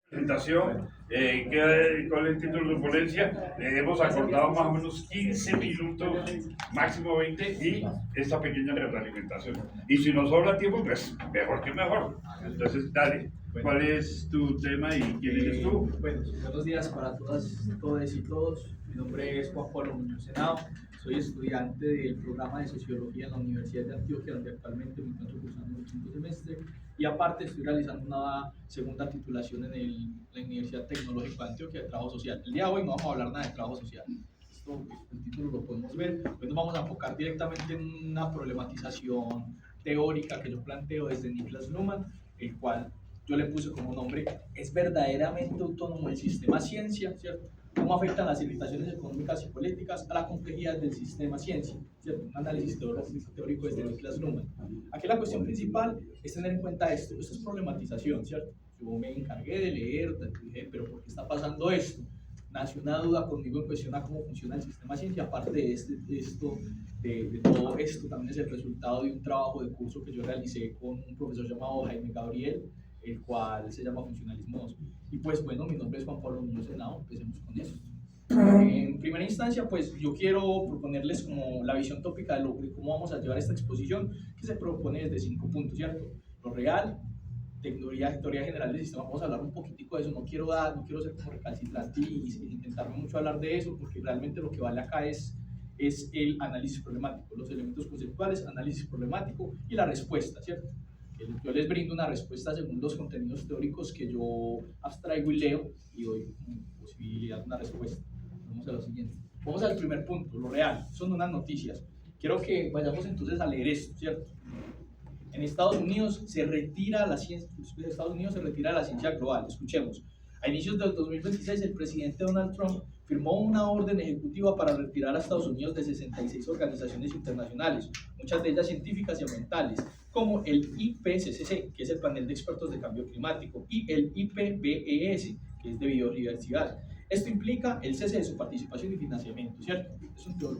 Presentación, ¿cuál es el título de su ponencia? Hemos acordado más o menos 15 minutos, máximo 20, y esta pequeña retroalimentación. Y si nos sobra tiempo, pues mejor que mejor. Entonces, dale, ¿cuál es tu tema y quién eres tú? Bueno, buenos días para todas y todos. Mi nombre es Juan Pablo Muñoz Senado. Soy estudiante del programa de Sociología en la Universidad de Antioquia, donde actualmente me encuentro cursando el quinto semestre. Y aparte estoy realizando una segunda titulación en la Universidad Tecnológica de Antioquia de Trabajo Social. El día de hoy no vamos a hablar nada de trabajo social. Esto, el título lo podemos ver. Hoy nos vamos a enfocar directamente en una problematización teórica que yo planteo desde Niklas Luhmann, el cual yo le puse como nombre: ¿es verdaderamente autónomo el sistema ciencia? ¿Cierto? ¿Cómo afectan las limitaciones económicas y políticas a la complejidad del sistema ciencia? ¿Cierto? Un análisis teórico desde Niklas Luhmann. Aquí la cuestión principal es tener en cuenta esto es problematización, ¿cierto? Yo me encargué de leer, dije, pero ¿por qué está pasando esto? Nació una duda conmigo en cuestión a cómo funciona el sistema ciencia. Aparte de todo esto, también es el resultado de un trabajo de curso que yo realicé con un profesor llamado Jaime Gabriel, el cual se llama Funcionalismo 2. Y pues bueno, mi nombre es Juan Pablo Muñoz Senado, empecemos con eso. En primera instancia, pues yo quiero proponerles como la visión tópica de cómo vamos a llevar esta exposición, que se propone desde 5 puntos, ¿cierto? Lo real, teoría general del sistema. Vamos a hablar un poquitico de eso. No quiero ser como recalcitrante y intentarme mucho hablar de eso, porque realmente lo que vale acá es el análisis problemático, los elementos conceptuales, análisis problemático y la respuesta, ¿cierto? Yo les brindo una respuesta según los contenidos teóricos que yo abstraigo y leo, y doy posibilidad de una respuesta. Vamos a lo siguiente. Vamos al primer punto, lo real. Son unas noticias. Quiero que vayamos entonces a leer esto, ¿cierto? En Estados Unidos se retira la ciencia global. Escuchemos. A inicios del 2026, el presidente Donald Trump firmó una orden ejecutiva para retirar a Estados Unidos de 66 organizaciones internacionales, muchas de ellas científicas y ambientales, como el IPCC, que es el Panel de Expertos de Cambio Climático, y el IPBES, que es de biodiversidad. Esto implica el cese de su participación y financiamiento, ¿cierto?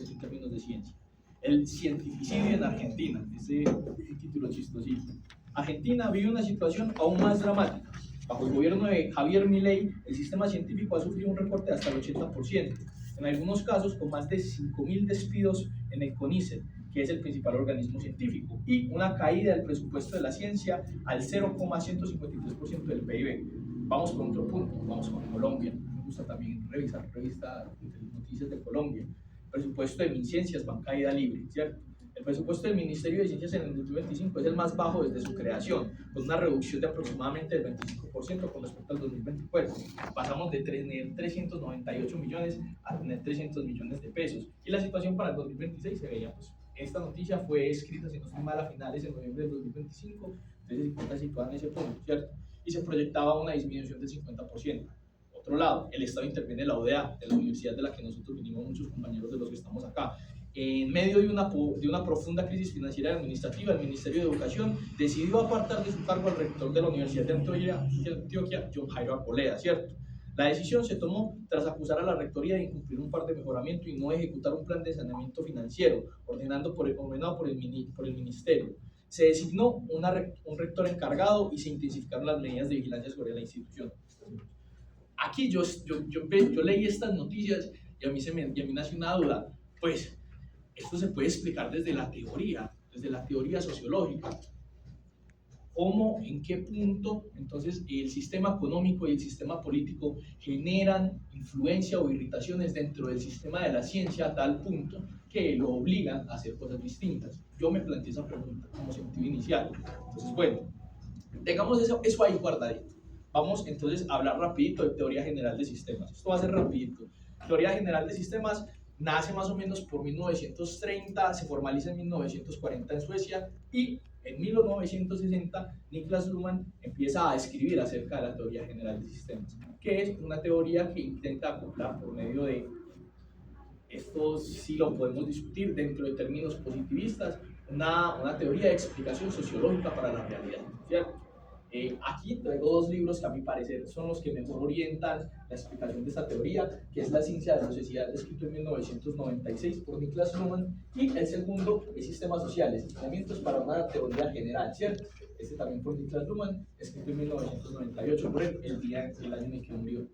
Es en términos de ciencia. El cientificidio en Argentina, ese es un título chistosito. Argentina vive una situación aún más dramática. Bajo el gobierno de Javier Milei, el sistema científico ha sufrido un recorte de hasta el 80%, en algunos casos con más de 5.000 despidos en el CONICET, que es el principal organismo científico, y una caída del presupuesto de la ciencia al 0,153% del PIB. Vamos con otro punto, vamos con Colombia. Me gusta también revisar revistas de noticias de Colombia. El presupuesto de MinCiencias va en caída libre, ¿cierto? El presupuesto del Ministerio de Ciencias en el 2025 es el más bajo desde su creación, con una reducción de aproximadamente del 25% con respecto al 2024. Pasamos de tener 398 millones a tener 300 millones de pesos. Y la situación para el 2026 se veía, pues, esta noticia fue escrita, si no estoy mal, a finales de noviembre del 2025, entonces está situada en ese punto, ¿cierto? Y se proyectaba una disminución del 50%. Otro lado, el Estado interviene en la ODA, de la universidad de la que nosotros vinimos muchos compañeros de los que estamos acá. En medio de una profunda crisis financiera y administrativa, el Ministerio de Educación decidió apartar de su cargo al rector de la Universidad de Antioquia, John Jairo Arboleda, ¿cierto? La decisión se tomó tras acusar a la rectoría de incumplir un par de mejoramiento y no ejecutar un plan de saneamiento financiero ordenado por el ministerio. Se designó un rector encargado y se intensificaron las medidas de vigilancia sobre la institución. Aquí yo leí estas noticias y a mí nació una duda. Pues esto se puede explicar desde la teoría sociológica. ¿Cómo, en qué punto, entonces, el sistema económico y el sistema político generan influencia o irritaciones dentro del sistema de la ciencia a tal punto que lo obligan a hacer cosas distintas? Yo me planteé esa pregunta como sentido inicial. Entonces, bueno, tengamos eso ahí guardadito. Vamos entonces a hablar rapidito de teoría general de sistemas. Esto va a ser rapidito. Teoría general de sistemas nace más o menos por 1930, se formaliza en 1940 en Suecia, y en 1960 Niklas Luhmann empieza a escribir acerca de la teoría general de sistemas, que es una teoría que intenta acoplar por medio de, esto sí lo podemos discutir dentro de términos positivistas, una teoría de explicación sociológica para la realidad, ¿cierto? Aquí traigo dos libros que a mi parecer son los que mejor orientan la explicación de esta teoría, que es La ciencia de la sociedad, escrito en 1996 por Niklas Luhmann, y el segundo es Sistemas sociales, lineamientos para una teoría general, ¿cierto? este también por Niklas Luhmann, escrito en 1998 por él, el año en el que murió.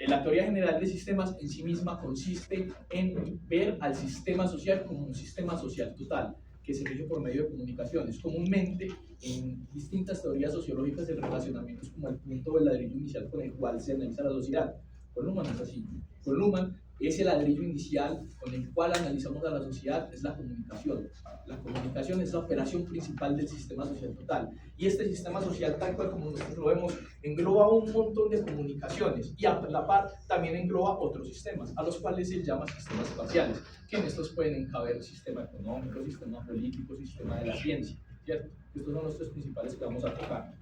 La teoría general de sistemas en sí misma consiste en ver al sistema social como un sistema social total, que se rige por medio de comunicaciones. Comúnmente, en distintas teorías sociológicas, el relacionamiento es como el punto del ladrillo inicial con el cual se analiza la sociedad. Con Luhmann es así. Con Luhmann, ese ladrillo inicial con el cual analizamos a la sociedad es la comunicación. La comunicación es la operación principal del sistema social total. Y este sistema social, tal cual como nosotros lo vemos, engloba un montón de comunicaciones y a la par también engloba otros sistemas, a los cuales se llaman sistemas parciales, que en estos pueden encaber sistema económico, sistema político, sistema de la ciencia, ¿cierto? Estos son los tres principales que vamos a tocar.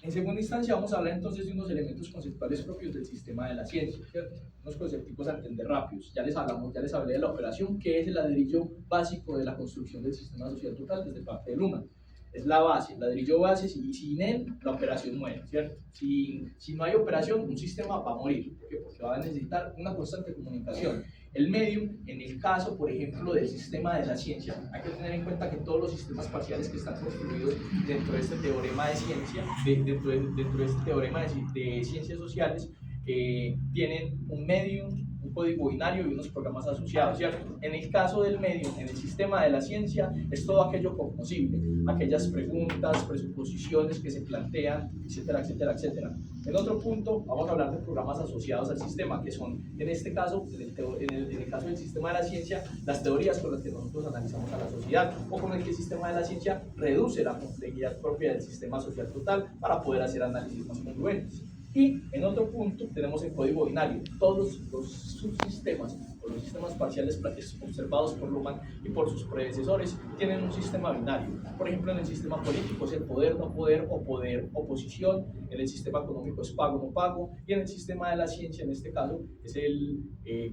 En segunda instancia, vamos a hablar entonces de unos elementos conceptuales propios del sistema de la ciencia, ¿cierto? Unos conceptos a entender rápidos. Ya les hablé de la operación, que es el ladrillo básico de la construcción del sistema social total desde parte de Luhmann. Es la base, el ladrillo base, y sin él la operación muere, ¿cierto? Si no hay operación, un sistema va a morir. ¿Por qué? Porque va a necesitar una constante comunicación. El medium, en el caso, por ejemplo, del sistema de la ciencia, hay que tener en cuenta que todos los sistemas parciales que están construidos dentro de este teorema de ciencia, dentro de este teorema de ciencias sociales, tienen un medium, un código binario y unos programas asociados, ¿cierto? En el caso del medium, en el sistema de la ciencia, es todo aquello cognoscible, aquellas preguntas, presuposiciones que se plantean, etcétera, etcétera, etcétera. En otro punto, vamos a hablar de programas asociados al sistema, que son, en este caso, en el caso del sistema de la ciencia, las teorías con las que nosotros analizamos a la sociedad, o con el que el sistema de la ciencia reduce la complejidad propia del sistema social total para poder hacer análisis más congruentes. Y en otro punto tenemos el código binario. Todos los subsistemas o los sistemas parciales observados por Luhmann y por sus predecesores tienen un sistema binario. Por ejemplo, en el sistema político es el poder, no poder, o poder, oposición. En el sistema económico es pago, no pago. Y en el sistema de la ciencia, en este caso, es el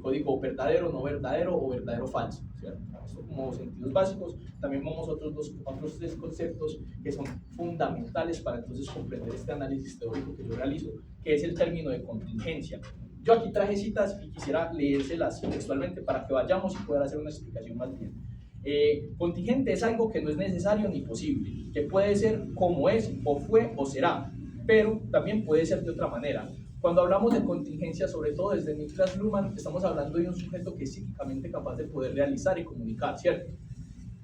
código verdadero, no verdadero o verdadero, falso, ¿cierto? Esto como sentidos básicos. También vemos otros tres conceptos que son fundamentales para entonces comprender este análisis teórico que yo realizo, que es el término de contingencia. Yo aquí traje citas y quisiera leérselas textualmente para que vayamos y pueda hacer una explicación más bien. Contingente es algo que no es necesario ni posible, que puede ser como es, o fue, o será, pero también puede ser de otra manera. Cuando hablamos de contingencia, sobre todo desde Niklas Luhmann, estamos hablando de un sujeto que es psíquicamente capaz de poder realizar y comunicar, ¿cierto?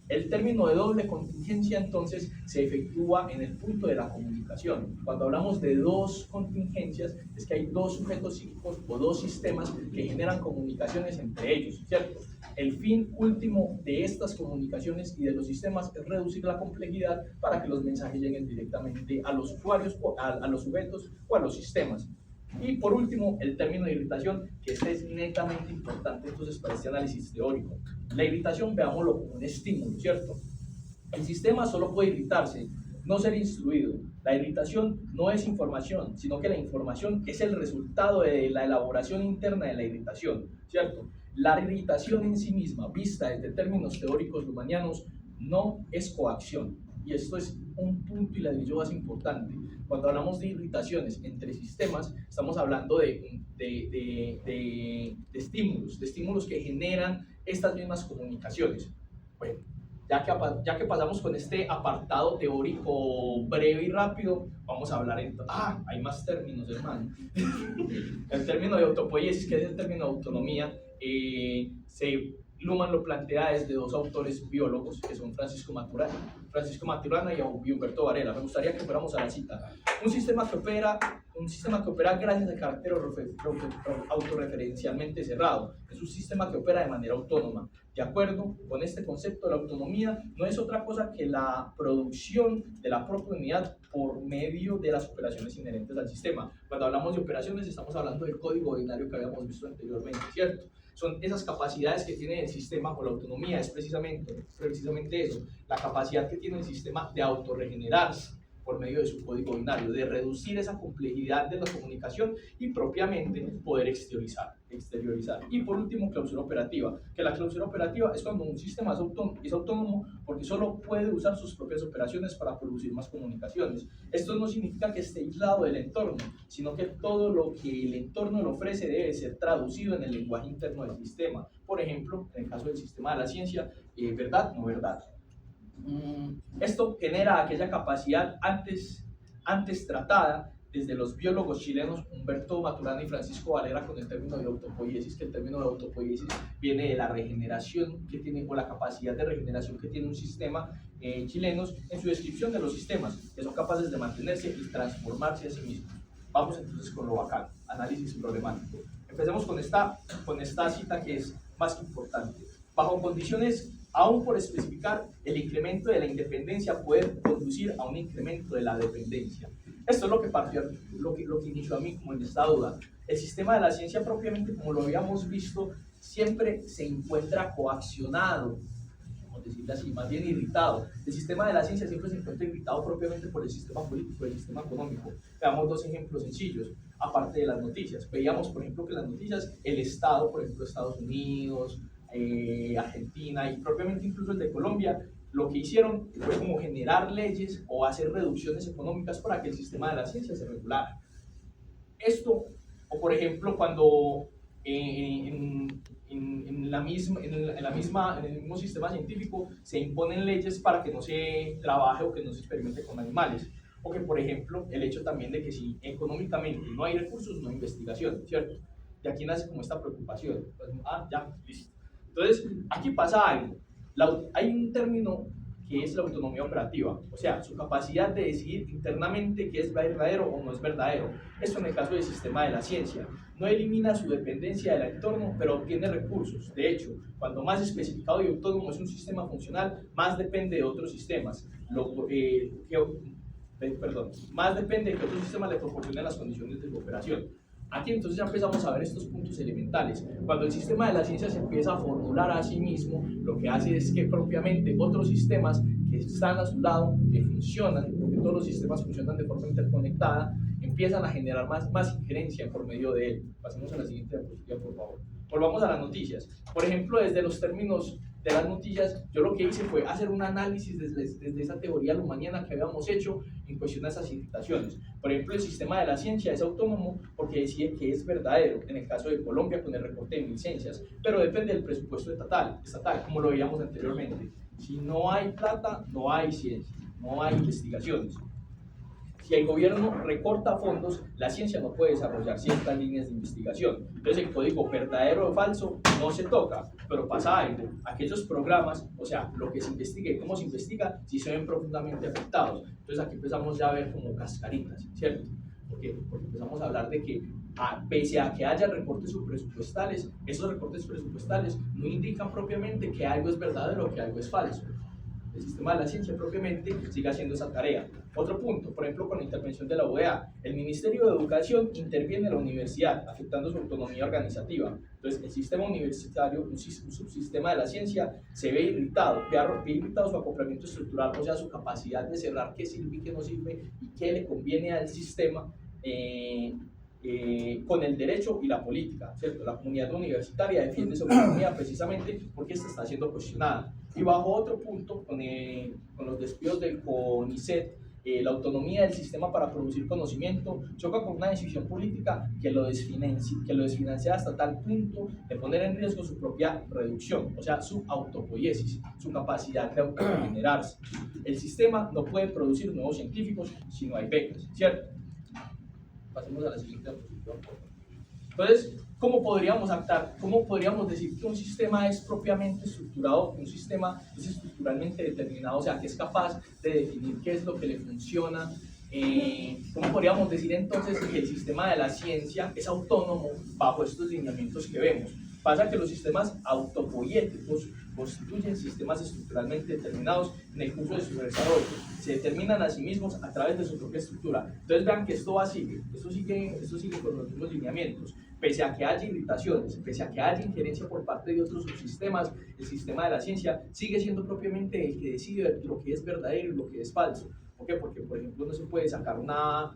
El término de doble contingencia entonces se efectúa en el punto de la comunicación. Cuando hablamos de dos contingencias, es que hay dos sujetos psíquicos o dos sistemas que generan comunicaciones entre ellos, ¿cierto? El fin último de estas comunicaciones y de los sistemas es reducir la complejidad para que los mensajes lleguen directamente a los usuarios, a los sujetos o a los sistemas. Y por último, el término de irritación, que este es netamente importante entonces para este análisis teórico. La irritación, veámoslo como un estímulo, ¿cierto? El sistema solo puede irritarse, no ser instruido. La irritación no es información, sino que la información es el resultado de la elaboración interna de la irritación, ¿cierto? La irritación en sí misma, vista desde términos teóricos luhmannianos, no es coacción. Y esto es un punto y ladrillo más importante. Cuando hablamos de irritaciones entre sistemas, estamos hablando de estímulos que generan estas mismas comunicaciones. Bueno, ya que pasamos con este apartado teórico breve y rápido, vamos a hablar entonces. Hay más términos, hermano. El término de autopoiesis, que es el término de autonomía, Luhmann lo plantea desde dos autores biólogos, que son Francisco Maturana y Humberto Varela. Me gustaría que fuéramos a la cita. Un sistema que opera gracias al carácter autorreferencialmente cerrado. Es un sistema que opera de manera autónoma. De acuerdo con este concepto, la autonomía no es otra cosa que la producción de la propia unidad por medio de las operaciones inherentes al sistema. Cuando hablamos de operaciones, estamos hablando del código binario que habíamos visto anteriormente, ¿cierto? Son esas capacidades que tiene el sistema, o la autonomía es precisamente eso, la capacidad que tiene el sistema de autorregenerarse por medio de su código binario, de reducir esa complejidad de la comunicación y propiamente poder exteriorizar. Y por último, clausura operativa, que la clausura operativa es cuando un sistema es autónomo porque solo puede usar sus propias operaciones para producir más comunicaciones. Esto no significa que esté aislado del entorno, sino que todo lo que el entorno le ofrece debe ser traducido en el lenguaje interno del sistema. Por ejemplo, en el caso del sistema de la ciencia, verdad, no verdad. Esto genera aquella capacidad antes tratada desde los biólogos chilenos Humberto Maturana y Francisco Valera con el término de autopoiesis, que el término de autopoiesis viene de la regeneración que tiene, o la capacidad de regeneración que tiene un sistema chilenos en su descripción de los sistemas, que son capaces de mantenerse y transformarse a sí mismos. Vamos entonces con lo bacán, análisis problemático. Empecemos con esta cita que es más que importante. Bajo condiciones aún por especificar, el incremento de la independencia puede conducir a un incremento de la dependencia. Esto es lo que partió, lo que inició a mí como en esta duda. El sistema de la ciencia propiamente, como lo habíamos visto, siempre se encuentra coaccionado, vamos a decirlo así, más bien irritado. El sistema de la ciencia siempre se encuentra irritado propiamente por el sistema político, el sistema económico. Veamos dos ejemplos sencillos, aparte de las noticias. Veíamos, por ejemplo, que las noticias, el Estado, por ejemplo, Estados Unidos, Argentina y propiamente incluso el de Colombia, lo que hicieron fue como generar leyes o hacer reducciones económicas para que el sistema de la ciencia se regulara. Esto, o por ejemplo, cuando en el mismo sistema científico se imponen leyes para que no se trabaje o que no se experimente con animales. O que, por ejemplo, el hecho también de que si económicamente no hay recursos, no hay investigación, ¿cierto? De aquí nace como esta preocupación. Pues, ya, listo. Entonces, aquí pasa algo. Hay un término que es la autonomía operativa, o sea, su capacidad de decidir internamente qué es verdadero o no es verdadero. Esto en el caso del sistema de la ciencia. No elimina su dependencia del entorno, pero obtiene recursos. De hecho, cuando más especificado y autónomo es un sistema funcional, más depende de otros sistemas. Más depende de que otros sistemas le proporcionen las condiciones de su operación. Aquí entonces ya empezamos a ver estos puntos elementales. Cuando el sistema de la ciencia se empieza a formular a sí mismo, lo que hace es que propiamente otros sistemas que están a su lado, que funcionan, porque todos los sistemas funcionan de forma interconectada, empiezan a generar más injerencia por medio de él. Pasemos a la siguiente diapositiva, por favor. Volvamos a las noticias. Por ejemplo, desde los términos de las noticias, yo lo que hice fue hacer un análisis desde esa teoría lumaniana que habíamos hecho en cuestión a esas citaciones. Por ejemplo, el sistema de la ciencia es autónomo porque decide que es verdadero, en el caso de Colombia con el recorte de licencias, pero depende del presupuesto estatal, como lo veíamos anteriormente. Si no hay plata, no hay ciencia, no hay investigaciones. Si el gobierno recorta fondos, la ciencia no puede desarrollar ciertas líneas de investigación. Entonces el código verdadero o falso no se toca, pero pasa algo. Aquellos programas, o sea, lo que se investiga y cómo se investiga, sí se ven profundamente afectados. Entonces aquí empezamos ya a ver como cascaritas, ¿cierto? Porque empezamos a hablar de que pese a que haya recortes presupuestales, esos recortes presupuestales no indican propiamente que algo es verdadero o que algo es falso. El sistema de la ciencia propiamente sigue haciendo esa tarea. Otro punto, por ejemplo, con la intervención de la OEA, el Ministerio de Educación interviene en la universidad, afectando su autonomía organizativa. Entonces, el sistema universitario, un subsistema de la ciencia, se ve irritado, ve irritado su acoplamiento estructural, o sea, su capacidad de cerrar qué sirve y qué no sirve y qué le conviene al sistema con el derecho y la política, ¿cierto? La comunidad universitaria defiende su autonomía precisamente porque esta está siendo cuestionada. Y bajo otro punto, con los despidos del CONICET, la autonomía del sistema para producir conocimiento choca con una decisión política que lo desfinancia hasta tal punto de poner en riesgo su propia reducción, o sea, su autopoiesis, su capacidad de autogenerarse. El sistema no puede producir nuevos científicos si no hay becas, ¿cierto? Pasemos a la siguiente diapositiva. Entonces, ¿cómo podríamos decir que un sistema es propiamente estructurado, que un sistema es estructuralmente determinado, o sea, que es capaz de definir qué es lo que le funciona? ¿Cómo podríamos decir entonces que el sistema de la ciencia es autónomo bajo estos lineamientos que vemos? Pasa que los sistemas autopoiéticos constituyen sistemas estructuralmente determinados en el curso de su desarrollo. Se determinan a sí mismos a través de su propia estructura. Entonces vean que esto sigue con los mismos lineamientos. Pese a que haya irritaciones, pese a que haya injerencia por parte de otros subsistemas, el sistema de la ciencia sigue siendo propiamente el que decide lo que es verdadero y lo que es falso. ¿Por qué? Porque, por ejemplo, no se puede sacar una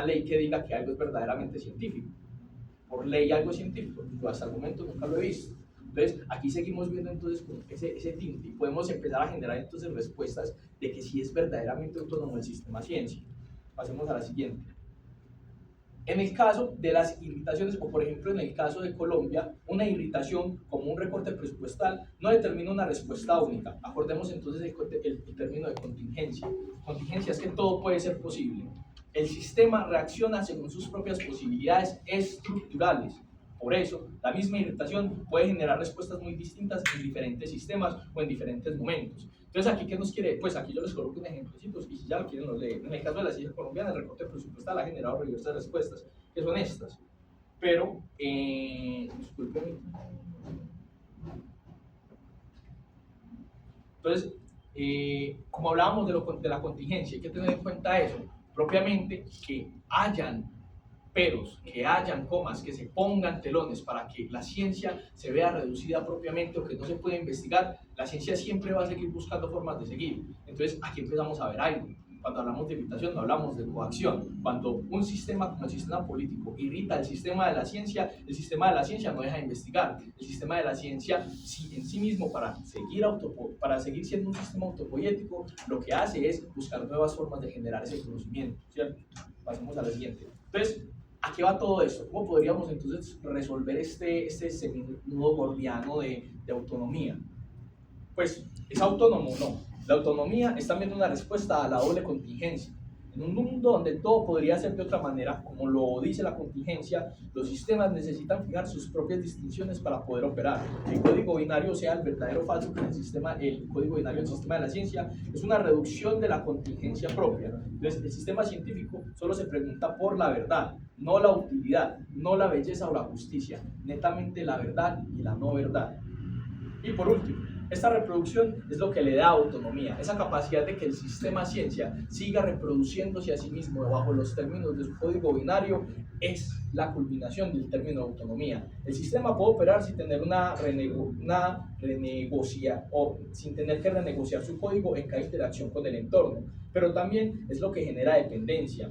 ley que diga que algo es verdaderamente científico. Por ley algo científico, yo hasta el momento nunca lo he visto. Entonces, aquí seguimos viendo entonces ese tinte y podemos empezar a generar entonces respuestas de que sí es verdaderamente autónomo el sistema ciencia. Pasemos a la siguiente. En el caso de las irritaciones, o por ejemplo en el caso de Colombia, una irritación como un recorte presupuestal no determina una respuesta única. Acordemos entonces el término de contingencia. Contingencia es que todo puede ser posible. El sistema reacciona según sus propias posibilidades estructurales. Por eso, la misma irritación puede generar respuestas muy distintas en diferentes sistemas o en diferentes momentos. Entonces, ¿aquí qué nos quiere? Pues aquí yo les coloco un ejemplito y si ya lo quieren los leen. En el caso de la ciencia colombiana, el recorte presupuestal ha generado diversas respuestas, que son estas. Pero, disculpen. Entonces, como hablábamos de la contingencia, hay que tener en cuenta eso, propiamente que hayan peros, que hayan comas, que se pongan telones para que la ciencia se vea reducida propiamente o que no se pueda investigar, la ciencia siempre va a seguir buscando formas de seguir. Entonces, aquí empezamos a ver algo. Cuando hablamos de irritación, no hablamos de coacción. Cuando un sistema como el sistema político irrita el sistema de la ciencia no deja de investigar. El sistema de la ciencia, en sí mismo, para seguir siendo un sistema autopoético, lo que hace es buscar nuevas formas de generar ese conocimiento, ¿cierto? Pasemos a la siguiente. Entonces, ¿a qué va todo esto? ¿Cómo podríamos entonces resolver este seminudo gordiano de autonomía? Pues, ¿es autónomo o no? La autonomía es también una respuesta a la doble contingencia. En un mundo donde todo podría ser de otra manera, como lo dice la contingencia, los sistemas necesitan fijar sus propias distinciones para poder operar. El código binario, sea el verdadero o falso, que el código binario del sistema de la ciencia, es una reducción de la contingencia propia. Entonces, el sistema científico solo se pregunta por la verdad, no la utilidad, no la belleza o la justicia, netamente la verdad y la no verdad. Y por último, esta reproducción es lo que le da autonomía, esa capacidad de que el sistema ciencia siga reproduciéndose a sí mismo bajo los términos de su código binario es la culminación del término autonomía. El sistema puede operar sin tener sin tener que renegociar su código en cada interacción con el entorno, pero también es lo que genera dependencia.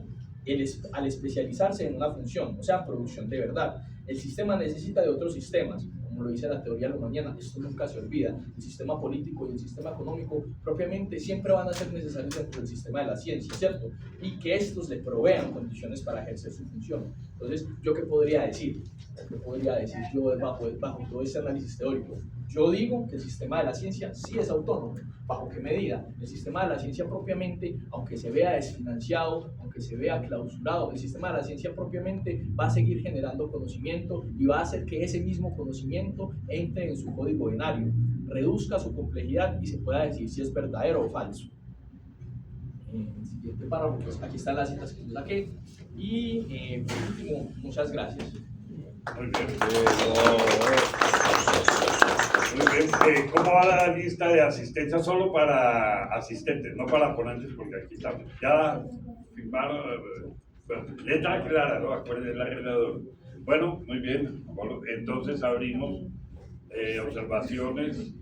Al especializarse en una función, o sea, producción de verdad, el sistema necesita de otros sistemas. Como lo dice la teoría mañana, esto nunca se olvida. El sistema político y el sistema económico propiamente siempre van a ser necesarios dentro del sistema de la ciencia, ¿cierto? Y que estos le provean condiciones para ejercer su función. Entonces, ¿yo qué podría decir? ¿Qué podría decir yo bajo todo este análisis teórico? Yo digo que el sistema de la ciencia sí es autónomo. ¿Bajo qué medida? El sistema de la ciencia propiamente, aunque se vea desfinanciado, aunque se vea clausurado, el sistema de la ciencia propiamente va a seguir generando conocimiento y va a hacer que ese mismo conocimiento entre en su código binario, reduzca su complejidad y se pueda decir si es verdadero o falso. En el siguiente párrafo, pues aquí están las citas que yo saqué. Y por último, muchas gracias. Muy bien. Muy bien. ¿Cómo va la lista de asistencia? Solo para asistentes, no para ponentes, porque aquí estamos. Ya firmaron, letra clara, ¿no? Acuérdense el arreglador. Bueno, muy bien. Entonces abrimos observaciones.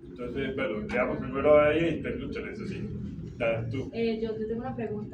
Entonces, bueno, leamos primero ahí y pregúntenles así. Yo tengo una pregunta.